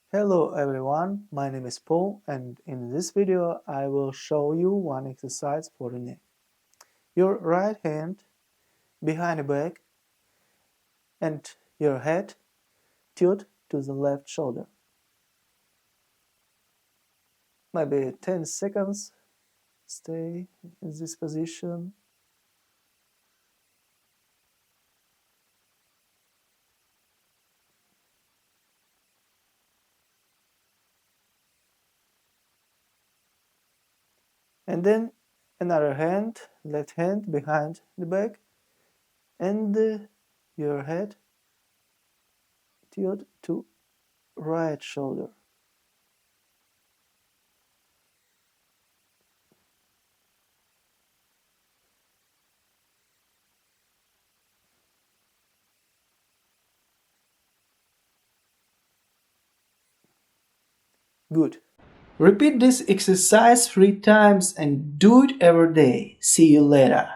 Hello everyone, my name is Paul and in this video I will show you one exercise for the neck. Your right hand behind the back and your head tilt to the left shoulder. Maybe 10 seconds, stay in this position. And then another hand, left hand behind the back and your head tilt to right shoulder. Good. Repeat this exercise 3 times and do it every day. See you later.